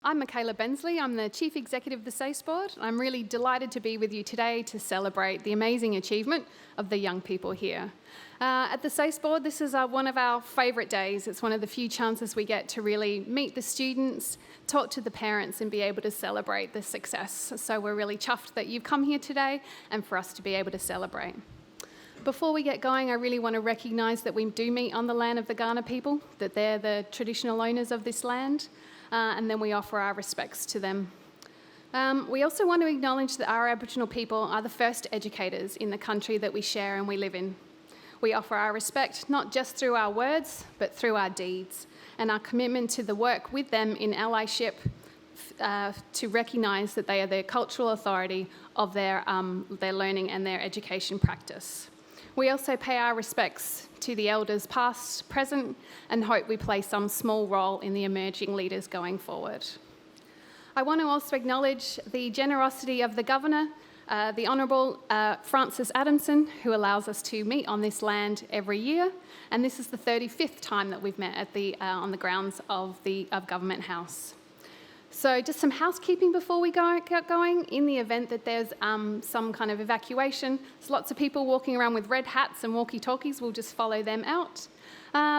I'm Michaela Bensley. I'm the Chief Executive of the SACE Board. I'm really delighted to be with you today to celebrate the amazing achievement of the young people here. At the SACE Board, this is one of our favourite days. It's one of the few chances we get to really meet the students, talk to the parents and be able to celebrate the success. So we're really chuffed that you've come here today and for us to be able to celebrate. Before we get going, I really want to recognise that we do meet on the land of the Kaurna people, that they're the traditional owners of this land. And then we offer our respects to them. We also want to acknowledge that our Aboriginal people are the first educators in the country that we share and we live in. We offer our respect not just through our words, but through our deeds, and our commitment to the work with them in allyship to recognise that they are the cultural authority of their learning and their education practice. We also pay our respects to the elders past, present, and hope we play some small role in the emerging leaders going forward. I want to also acknowledge the generosity of the Governor, the Honourable Francis Adamson, who allows us to meet on this land every year, and this is the 35th time that we've met at on the grounds of Government House. So just some housekeeping before we get going. In the event that there's some kind of evacuation, there's lots of people walking around with red hats and walkie-talkies. We'll just follow them out.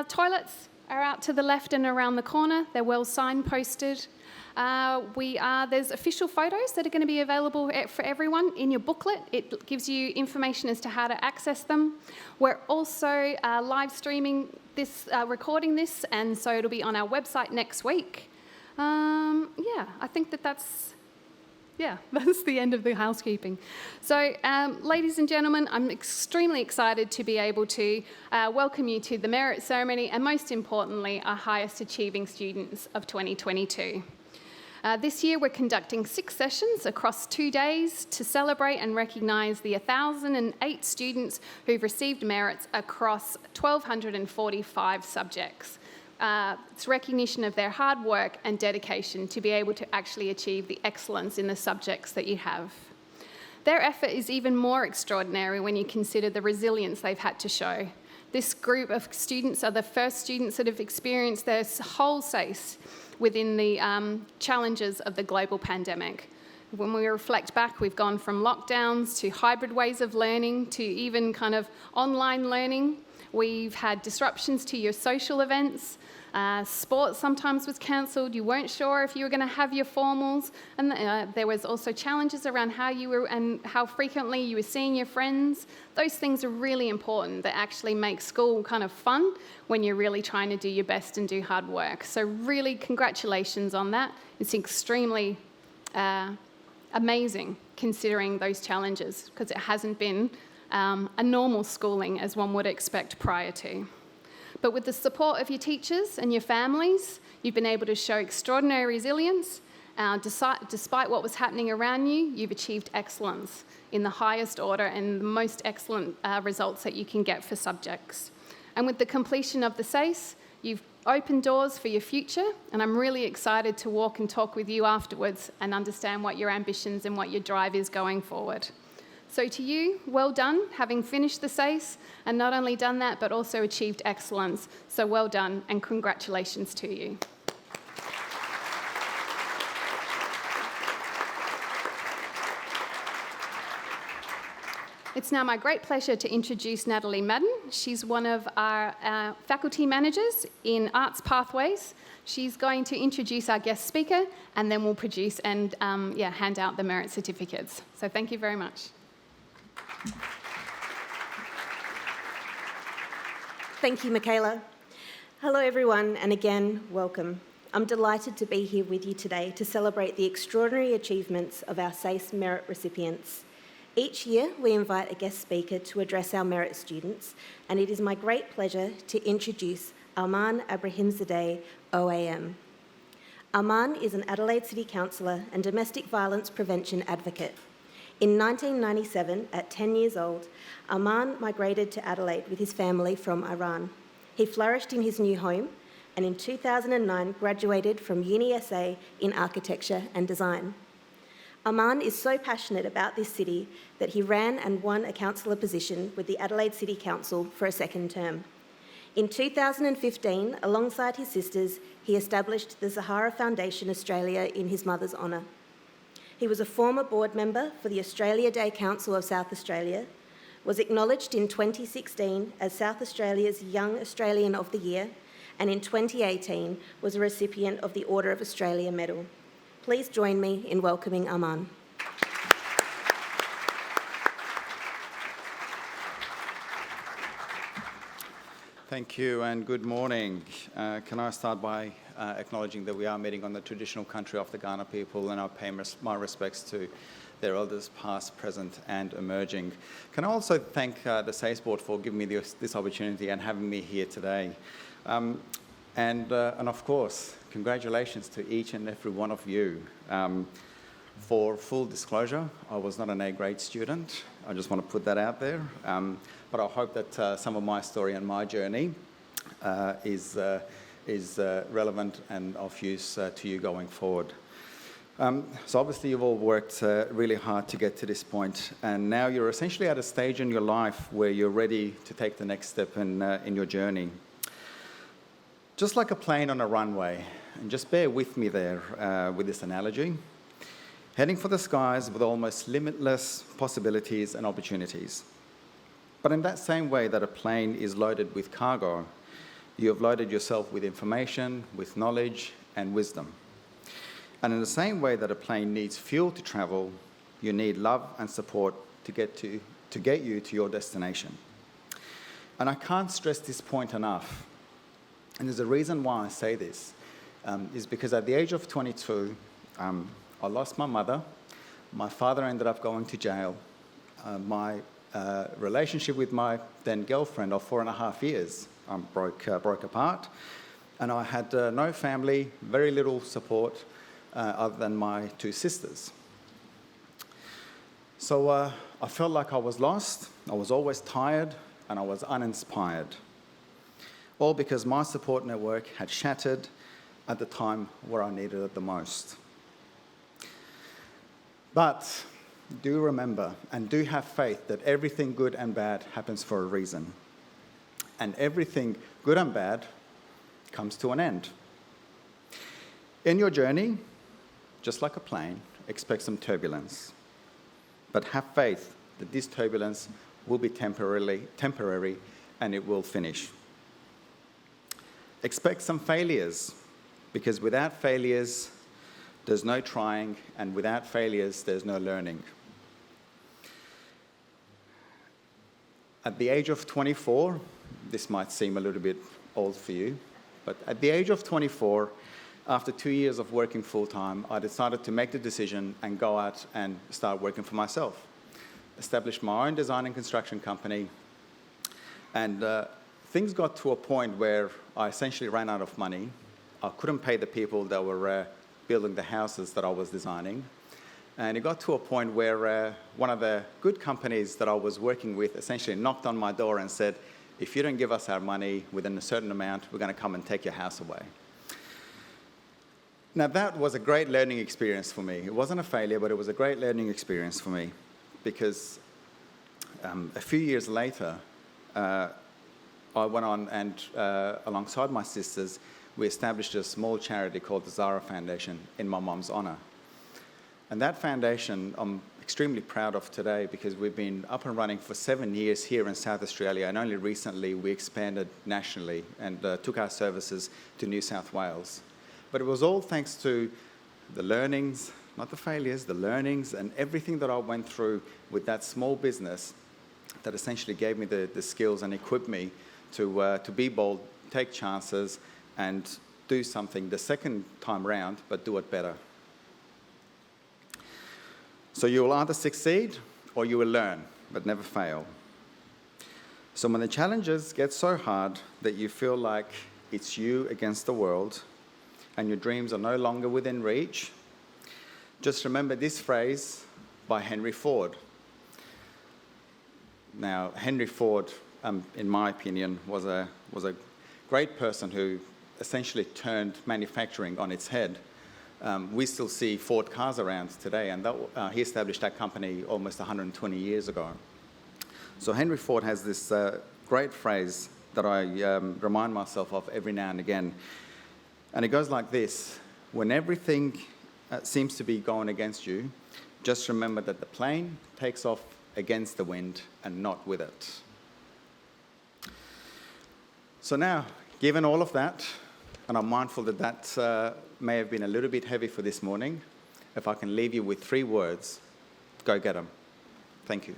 Toilets are out to the left and around the corner. They're well signposted. There's official photos that are going to be available for everyone in your booklet. It gives you information as to how to access them. We're also live streaming this, recording this, and so it'll be on our website next week. I think that's the end of the housekeeping. So, ladies and gentlemen, I'm extremely excited to be able to welcome you to the Merit Ceremony and, most importantly, our highest achieving students of 2022. This year, we're conducting 6 sessions across 2 days to celebrate and recognise the 1,008 students who've received merits across 1,245 subjects. It's recognition of their hard work and dedication to be able to actually achieve the excellence in the subjects that you have. Their effort is even more extraordinary when you consider the resilience they've had to show. This group of students are the first students that have experienced their whole SACE within the challenges of the global pandemic. When we reflect back, we've gone from lockdowns to hybrid ways of learning to even kind of online learning. We've had disruptions to your social events. Sport sometimes was cancelled. You weren't sure if you were going to have your formals. And there was also challenges around how you were and how frequently you were seeing your friends. Those things are really important that actually make school kind of fun when you're really trying to do your best and do hard work. So really congratulations on that. It's extremely amazing considering those challenges because it hasn't been a normal schooling as one would expect prior to. But with the support of your teachers and your families, you've been able to show extraordinary resilience. Despite what was happening around you, you've achieved excellence in the highest order and the most excellent results that you can get for subjects. And with the completion of the SACE, you've opened doors for your future, and I'm really excited to walk and talk with you afterwards and understand what your ambitions and what your drive is going forward. So to you, well done, having finished the SACE, and not only done that, but also achieved excellence. So well done, and congratulations to you. It's now my great pleasure to introduce Natalie Madden. She's one of our faculty managers in Arts Pathways. She's going to introduce our guest speaker, and then we'll produce and hand out the merit certificates. So thank you very much. Thank you, Michaela. Hello, everyone, and again, welcome. I'm delighted to be here with you today to celebrate the extraordinary achievements of our SACE merit recipients. Each year, we invite a guest speaker to address our merit students, and it is my great pleasure to introduce Arman Abrahimzadeh, OAM. Arman is an Adelaide City Councillor and domestic violence prevention advocate. In 1997, at 10 years old, Arman migrated to Adelaide with his family from Iran. He flourished in his new home and in 2009 graduated from UniSA in architecture and design. Arman is so passionate about this city that he ran and won a councillor position with the Adelaide City Council for a second term. In 2015, alongside his sisters, he established the Zahara Foundation Australia in his mother's honour. He was a former board member for the Australia Day Council of South Australia, was acknowledged in 2016 as South Australia's Young Australian of the Year, and in 2018 was a recipient of the Order of Australia Medal. Please join me in welcoming Aman. Thank you and good morning. Can I start by acknowledging that we are meeting on the traditional country of the Kaurna people, and I pay my respects to their elders past, present and emerging. Can I also thank the SACE board for giving me this opportunity and having me here today. And of course, congratulations to each and every one of you. For full disclosure, I was not an A-grade student. I just want to put that out there. But I hope that some of my story and my journey is relevant and of use to you going forward. So obviously you've all worked really hard to get to this point, and now you're essentially at a stage in your life where you're ready to take the next step in your journey. Just like a plane on a runway, and just bear with me there with this analogy, heading for the skies with almost limitless possibilities and opportunities. But in that same way that a plane is loaded with cargo, you have loaded yourself with information, with knowledge and wisdom. And in the same way that a plane needs fuel to travel, you need love and support to get you to your destination. And I can't stress this point enough. And there's a reason why I say this, is because at the age of 22, I lost my mother. My father ended up going to jail. My relationship with my then girlfriend of 4.5 years broke apart, and I had no family, very little support other than my two sisters. So I felt like I was lost, I was always tired, and I was uninspired. All because my support network had shattered at the time where I needed it the most. But do remember and do have faith that everything good and bad happens for a reason. And everything good and bad comes to an end. In your journey, just like a plane, expect some turbulence. But have faith that this turbulence will be temporary and it will finish. Expect some failures, because without failures, there's no trying, and without failures, there's no learning. At the age of 24, this might seem a little bit old for you, but at the age of 24, after 2 years of working full-time, I decided to make the decision and go out and start working for myself. Established my own design and construction company, and things got to a point where I essentially ran out of money. I couldn't pay the people that were building the houses that I was designing. And it got to a point where one of the good companies that I was working with essentially knocked on my door and said, if you don't give us our money within a certain amount, we're going to come and take your house away. Now that was a great learning experience for me. It wasn't a failure, but it was a great learning experience for me, because a few years later, I went on and alongside my sisters, we established a small charity called the Zahara Foundation in my mum's honour. And that foundation I'm extremely proud of today, because we've been up and running for 7 years here in South Australia, and only recently we expanded nationally and took our services to New South Wales. But it was all thanks to the learnings, not the failures, the learnings and everything that I went through with that small business that essentially gave me the skills and equipped me to be bold, take chances, and do something the second time round, but do it better. So you will either succeed or you will learn, but never fail. So when the challenges get so hard that you feel like it's you against the world and your dreams are no longer within reach, just remember this phrase by Henry Ford. Now, Henry Ford, in my opinion, was a great person who essentially turned manufacturing on its head. We still see Ford cars around today, and he established that company almost 120 years ago. So Henry Ford has this great phrase that I remind myself of every now and again. And it goes like this: when everything seems to be going against you, just remember that the plane takes off against the wind and not with it. So now, given all of that, and I'm mindful that that may have been a little bit heavy for this morning, if I can leave you with 3 words, go get them. Thank you.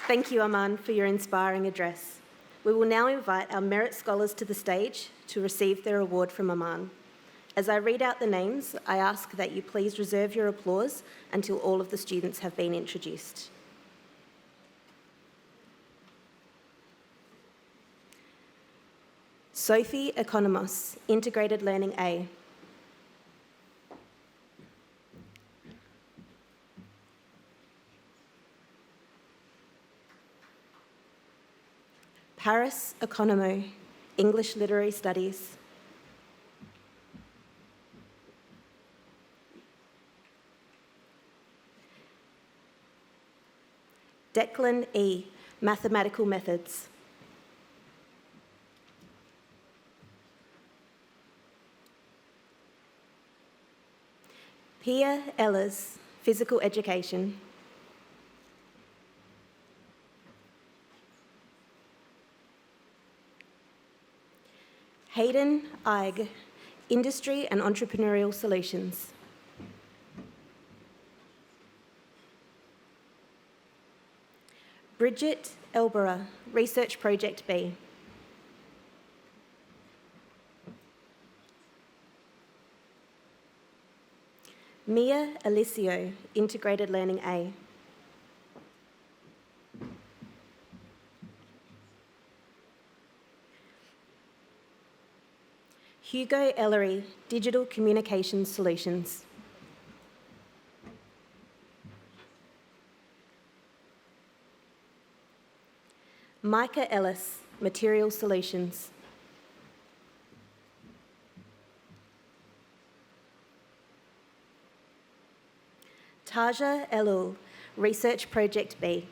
Thank you, Aman, for your inspiring address. We will now invite our Merit Scholars to the stage to receive their award from Aman. As I read out the names, I ask that you please reserve your applause until all of the students have been introduced. Sophie Economos, Integrated Learning A. Paris Economou, English Literary Studies. Declan E, Mathematical Methods. Pia Ellers, Physical Education. Hayden Eig, Industry and Entrepreneurial Solutions. Bridget Elborough, Research Project B. Mia Alicio, Integrated Learning A. Hugo Ellery, Digital Communications Solutions. Micah Ellis, Material Solutions. Taja Elul, Research Project B.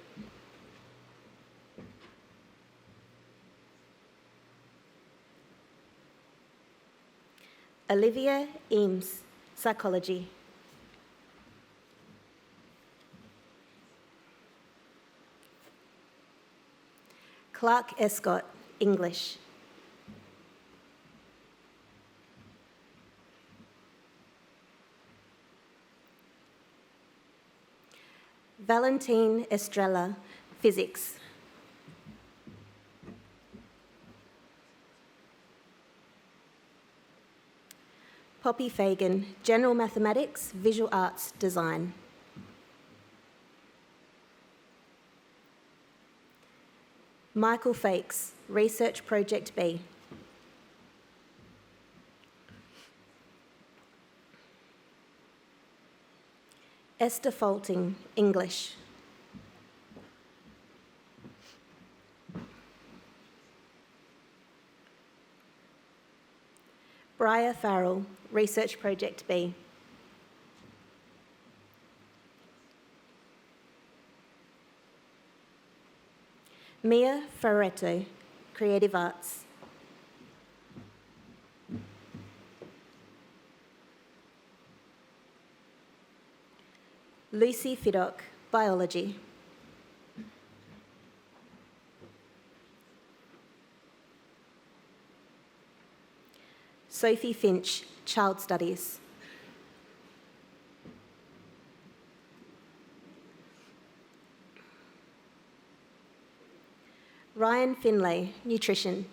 Olivia Eames, Psychology. Clark Escott, English. Valentine Estrella, Physics. Poppy Fagan, General Mathematics, Visual Arts, Design. Michael Fakes, Research Project B. Esther Faulting, English. Briar Farrell, Research Project B. Mia Ferretto, Creative Arts. Lucy Fiddock, Biology. Sophie Finch, Child Studies. Ryan Finlay, Nutrition.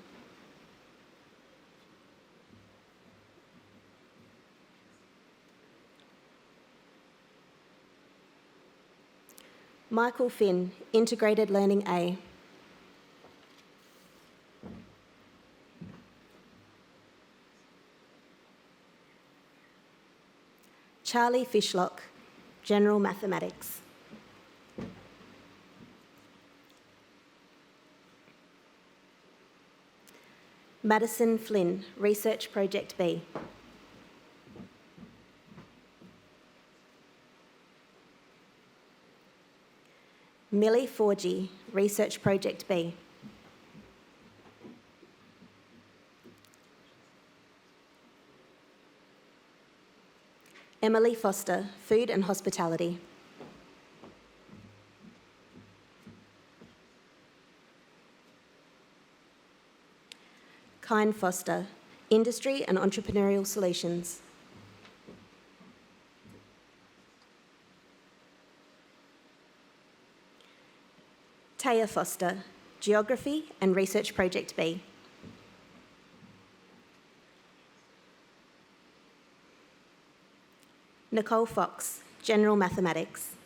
Michael Finn, Integrated Learning A. Charlie Fishlock, General Mathematics. Madison Flynn, Research Project B. Millie Forgy, Research Project B. Emily Foster, Food and Hospitality. Kine Foster, Industry and Entrepreneurial Solutions. Taya Foster, Geography and Research Project B. Nicole Fox, General Mathematics.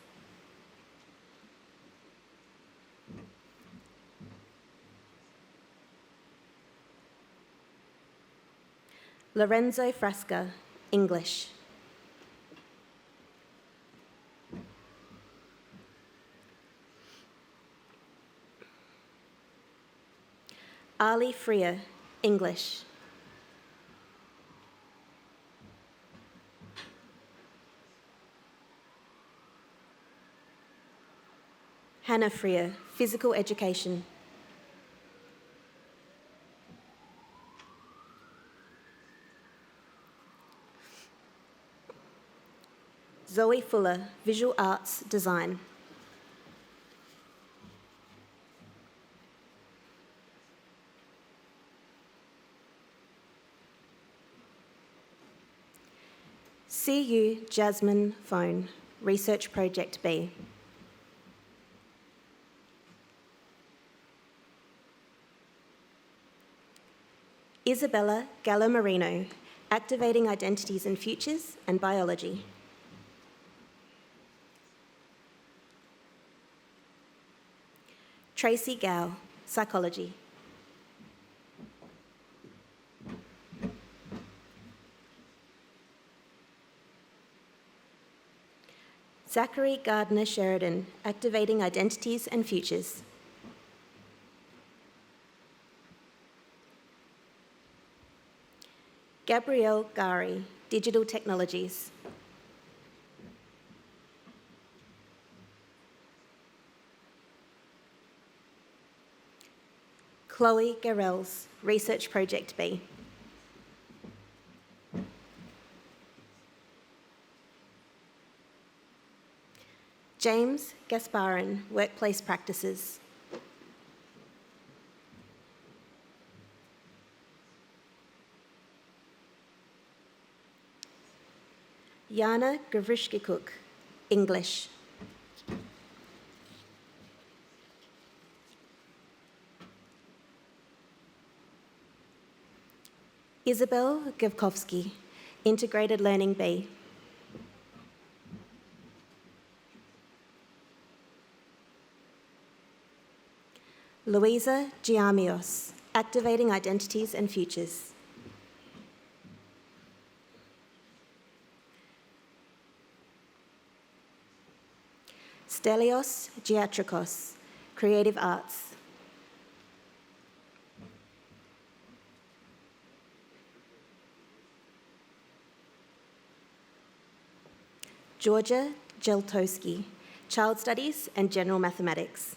Lorenzo Frasca, English. Ali Freer, English. Hannah Freer, Physical Education. Zoe Fuller, Visual Arts Design. CU Jasmine Phone, Research Project B. Isabella Gallo Marino, Activating Identities and Futures and Biology. Tracy Gow, Psychology. Zachary Gardner Sheridan, Activating Identities and Futures. Gabrielle Gari, Digital Technologies. Chloe Garrels, Research Project B. James Gasparin, Workplace Practices. Jana Gavrishkikuk, English. Isabel Gavkovsky, Integrated Learning B. Louisa Giamios, Activating Identities and Futures. Stelios Giatrikos, Creative Arts. Georgia Jeltowski, Child Studies and General Mathematics.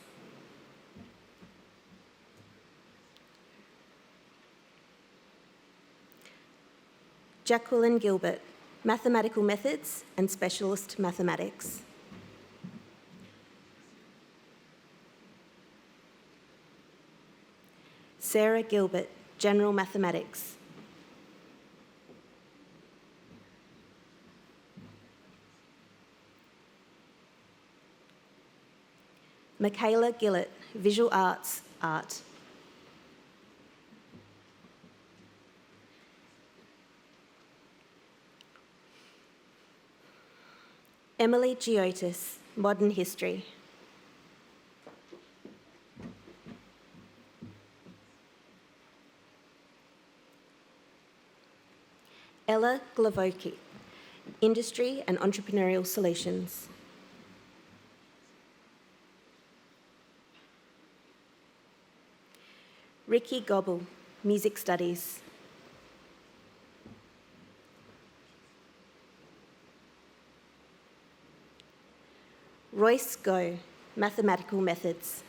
Jacqueline Gilbert, Mathematical Methods and Specialist Mathematics. Sarah Gilbert, General Mathematics. Michaela Gillett, Visual Arts, Art. Emily Giotis, Modern History. Ella Glavoki, Industry and Entrepreneurial Solutions. Ricky Gobble, Music Studies. Royce Go, Mathematical Methods.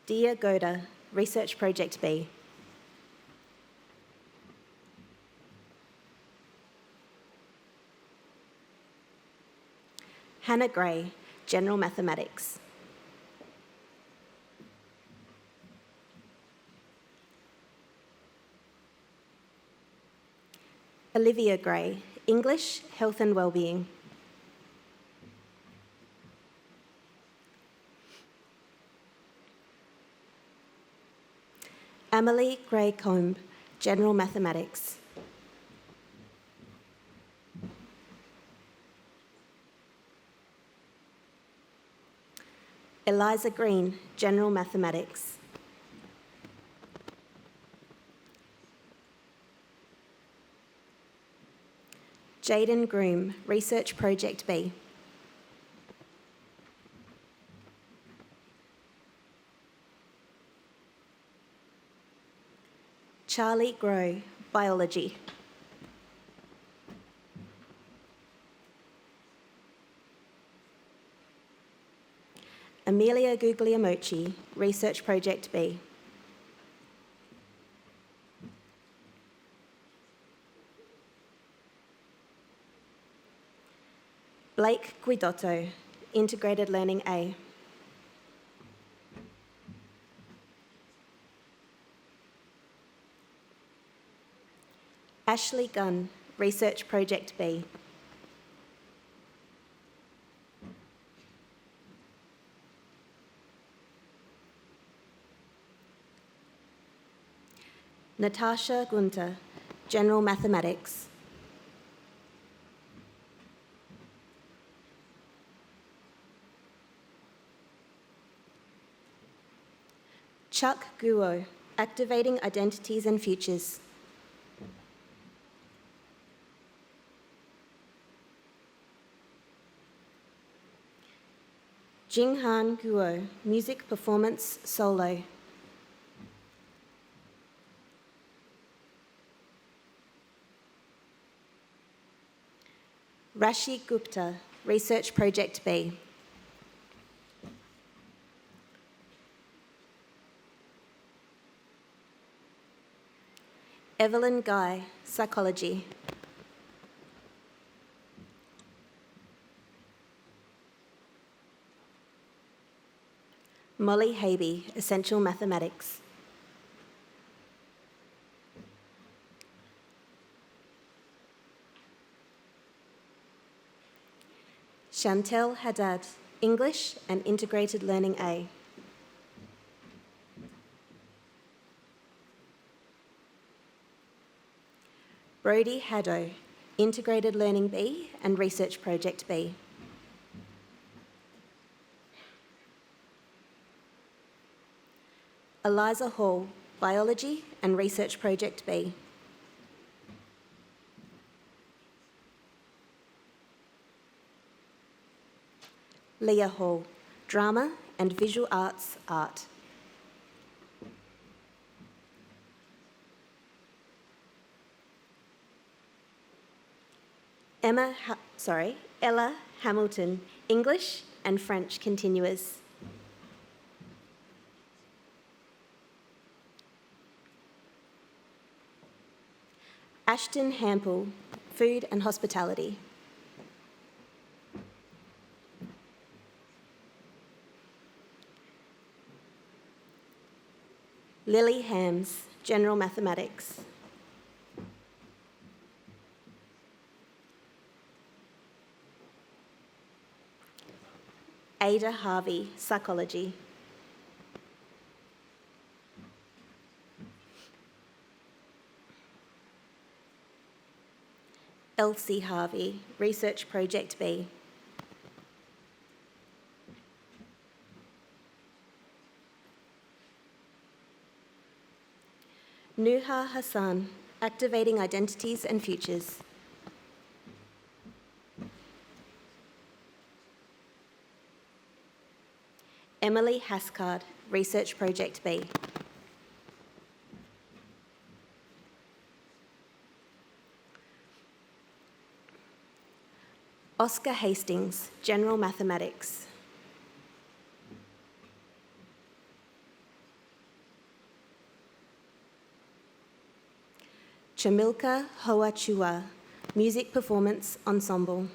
Dia Goda, Research Project B. Hannah Gray, General Mathematics. Olivia Gray, English, Health and Wellbeing. Amelie Gray Combe, General Mathematics. Eliza Green, General Mathematics. Jaden Groom, Research Project B. Charlie Grow, Biology. Amelia Guglielmochi, Research Project B. Blake Guidotto, Integrated Learning A. Ashley Gunn, Research Project B. Natasha Gunter, General Mathematics. Chuck Guo, Activating Identities and Futures. Jinghan Guo, Music Performance Solo. Rashi Gupta, Research Project B. Evelyn Guy, Psychology. Molly Habe, Essential Mathematics. Chantel Haddad, English and Integrated Learning A. Brody Haddo, Integrated Learning B and Research Project B. Eliza Hall, Biology and Research Project B. Leah Hall, Drama and Visual Arts Art. Ella Hamilton, English and French Continuous. Ashton Hampel, Food and Hospitality. Lily Hams, General Mathematics. Ada Harvey, Psychology. Elsie Harvey, Research Project B. Nuha Hassan, Activating Identities and Futures. Emily Hascard, Research Project B. Oscar Hastings, General Mathematics. Chamilka Hoachua, Music Performance Ensemble.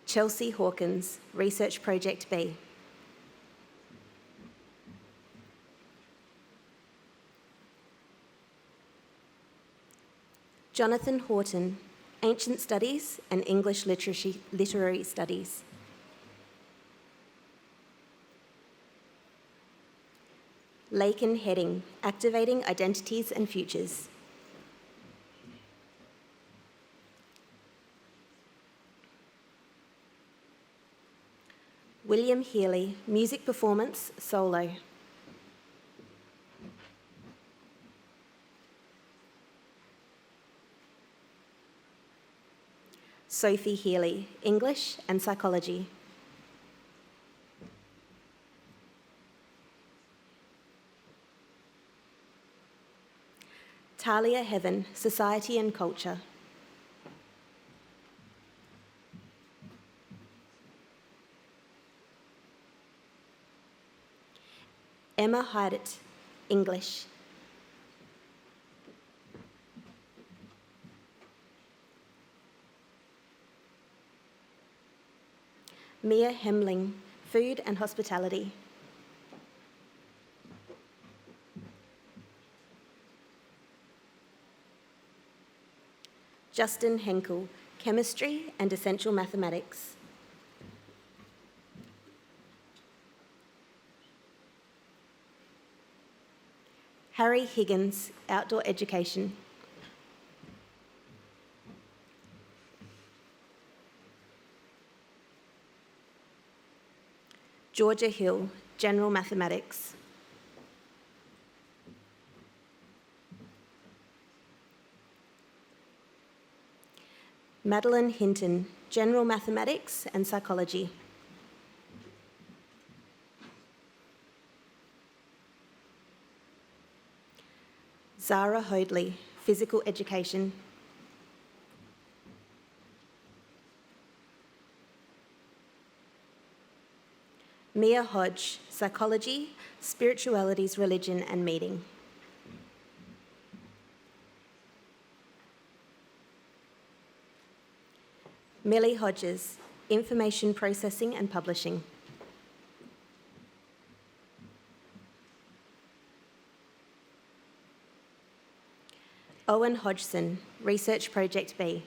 Chelsea Hawkins, Research Project B. Jonathan Horton, Ancient Studies and English Literary Studies. Laken Heading, Activating Identities and Futures. William Healy, Music Performance, Solo. Sophie Healy, English and Psychology. Talia Heaven, Society and Culture. Emma Hydett, English. Mia Hemling, Food and Hospitality. Justin Henkel, Chemistry and Essential Mathematics. Harry Higgins, Outdoor Education. Georgia Hill, General Mathematics. Madeline Hinton, General Mathematics and Psychology. Zara Hoadley, Physical Education. Mia Hodge, Psychology, Spiritualities, Religion and Meeting. Millie Hodges, Information Processing and Publishing. Owen Hodgson, Research Project B.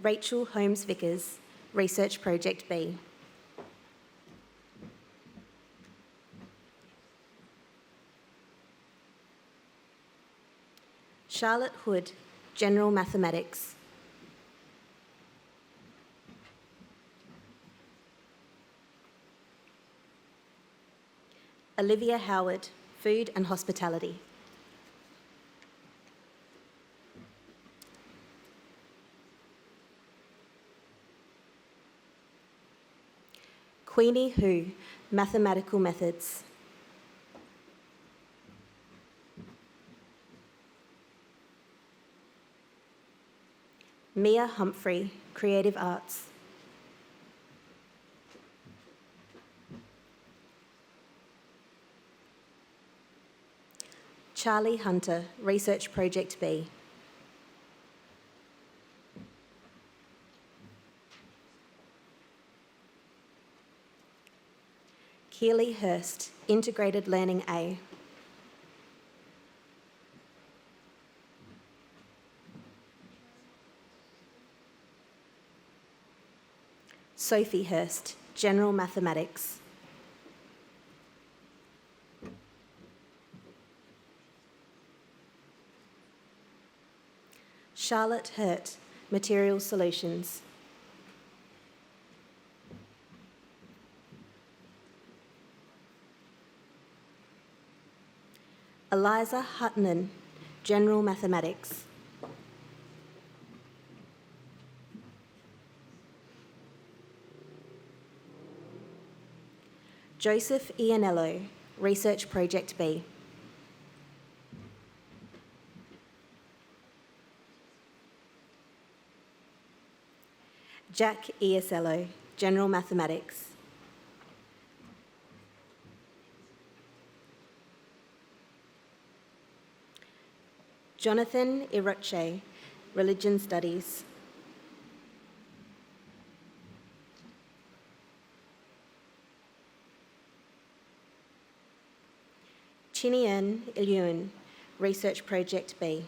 Rachel Holmes Vickers, Research Project B. Charlotte Hood, General Mathematics. Olivia Howard, Food and Hospitality. Queenie Hu, Mathematical Methods. Mia Humphrey, Creative Arts. Charlie Hunter, Research Project B. Keely Hurst, Integrated Learning A. Sophie Hurst, General Mathematics. Charlotte Hurt, Material Solutions. Eliza Hutton, General Mathematics. Joseph Ianello, Research Project B. Jack Iesello, General Mathematics. Jonathan Iroche, Religion Studies. Chinian Ilyun, Research Project B.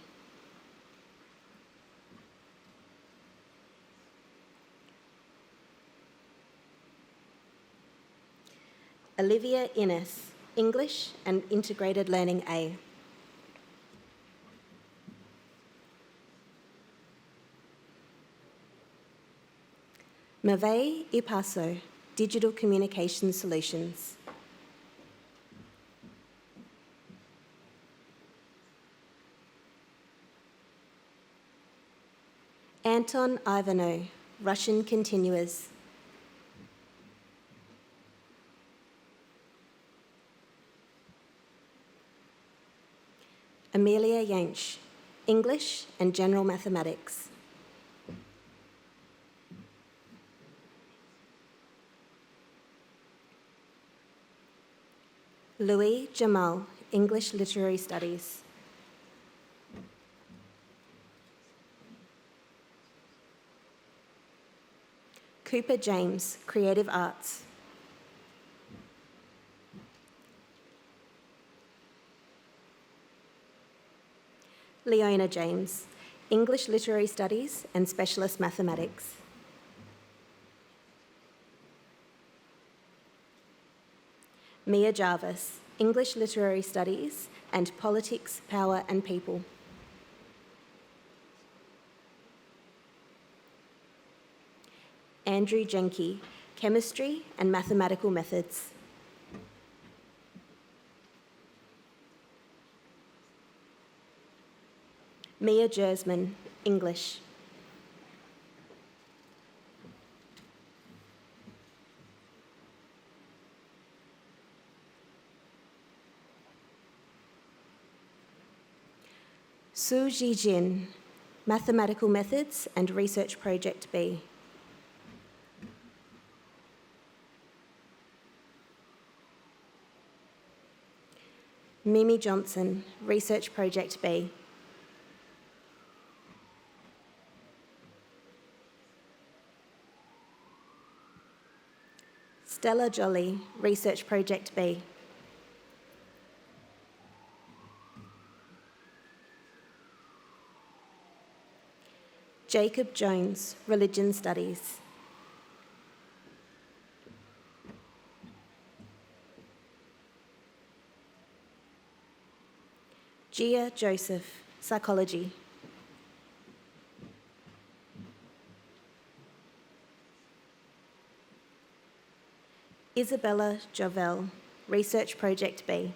Olivia Innes, English and Integrated Learning A. Mavei Ipaso, Digital Communication Solutions. Anton Ivanov, Russian Continuers. Amelia Yanch, English and General Mathematics. Louis Jamal, English Literary Studies. Cooper James, Creative Arts. Leona James, English Literary Studies and Specialist Mathematics. Mia Jarvis, English Literary Studies and Politics, Power and People. Andrew Jenke, Chemistry and Mathematical Methods. Mia Jersman, English. Su Jin, Mathematical Methods and Research Project B. Mimi Johnson, Research Project B. Stella Jolly, Research Project B. Jacob Jones, Religion Studies. Gia Joseph, Psychology. Isabella Jovel, Research Project B.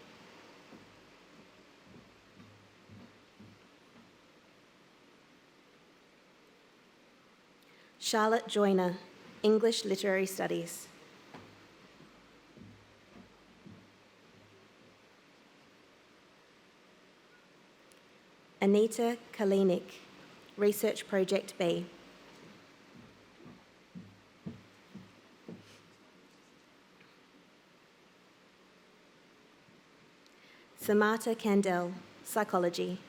Charlotte Joyner, English Literary Studies. Anita Kalinik, Research Project B. Samantha Kandel, Psychology.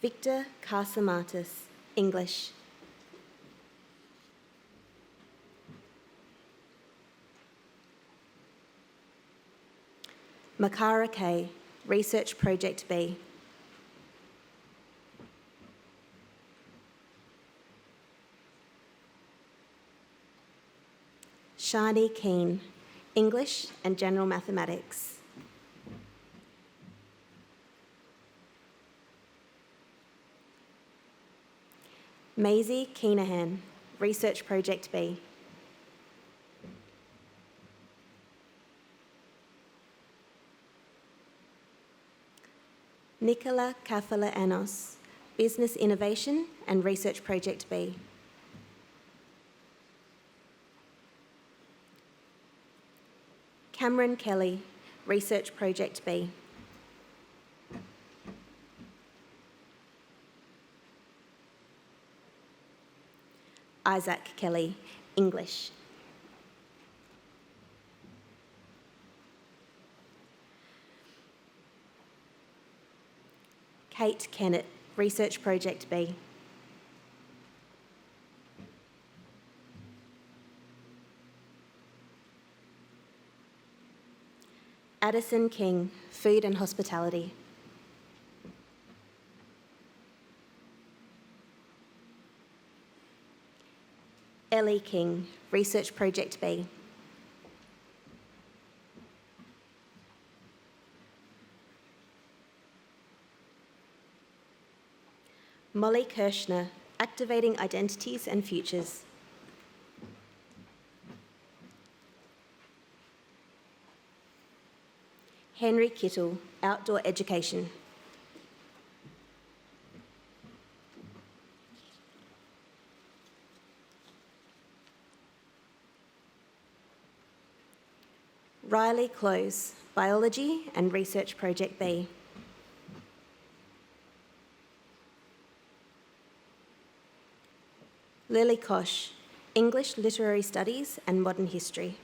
Victor Karsamatis, English. Makara Kay, Research Project B. Shani Keen, English and General Mathematics. Maisie Keenahan, Research Project B. Nicola Kafala Anos, Business Innovation and Research Project B. Cameron Kelly, Research Project B. Isaac Kelly, English. Kate Kennett, Research Project B. Addison King, Food and Hospitality. Ellie King, Research Project B. Molly Kirshner, Activating Identities and Futures. Henry Kittle, Outdoor Education. Riley Close, Biology and Research Project B. Lily Kosh, English Literary Studies and Modern History.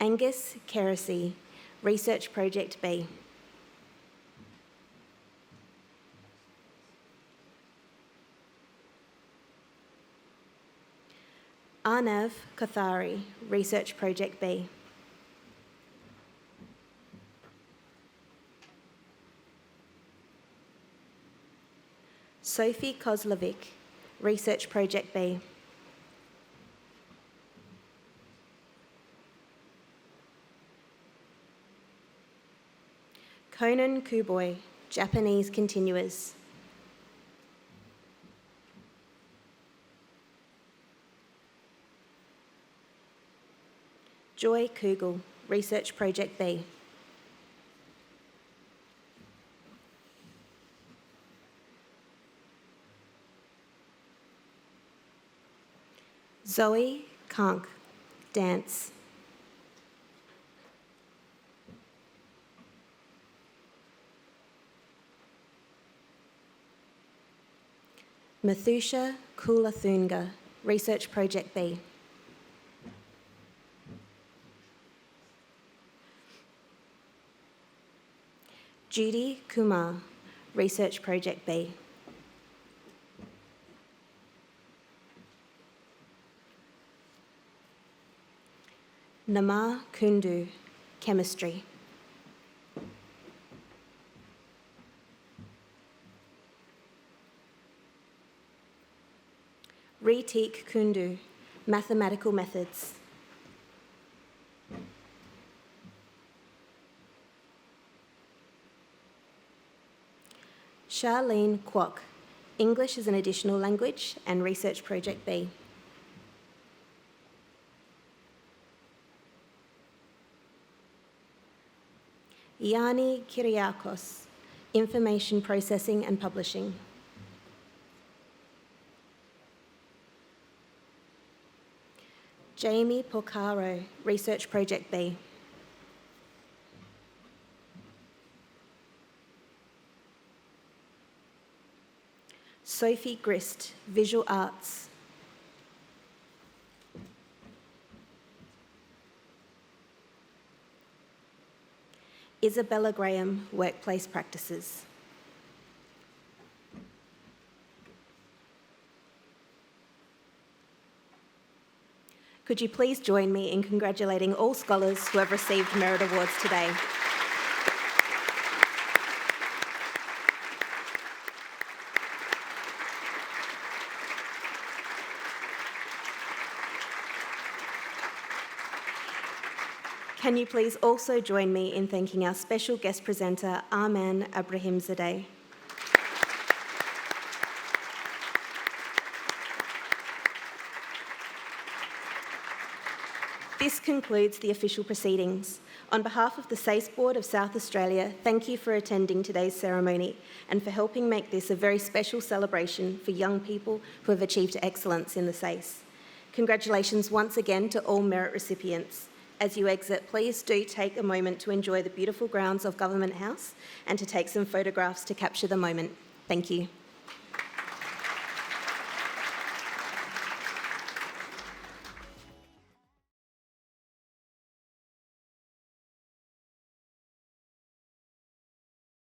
Angus Keresy, Research Project B. Arnav Kothari, Research Project B. Sophie Kozlovic, Research Project B. Conan Kuboi, Japanese Continuers. Joy Kugel, Research Project B. Zoe Kank, Dance. Mathusha Kulathunga, Research Project B. Judy Kumar, Research Project B. Namar Kundu, Chemistry. Ritik Kundu, Mathematical Methods. Charlene Kwok, English as an Additional Language and Research Project B. Yanni Kyriakos, Information Processing and Publishing. Jamie Porcaro, Research Project B. Sophie Grist, Visual Arts. Isabella Graham, Workplace Practices. Could you please join me in congratulating all scholars who have received Merit Awards today? Can you please also join me in thanking our special guest presenter, Arman Abrahimzadeh. This concludes the official proceedings. On behalf of the SACE Board of South Australia, thank you for attending today's ceremony and for helping make this a very special celebration for young people who have achieved excellence in the SACE. Congratulations once again to all merit recipients. As you exit, please do take a moment to enjoy the beautiful grounds of Government House and to take some photographs to capture the moment. Thank you.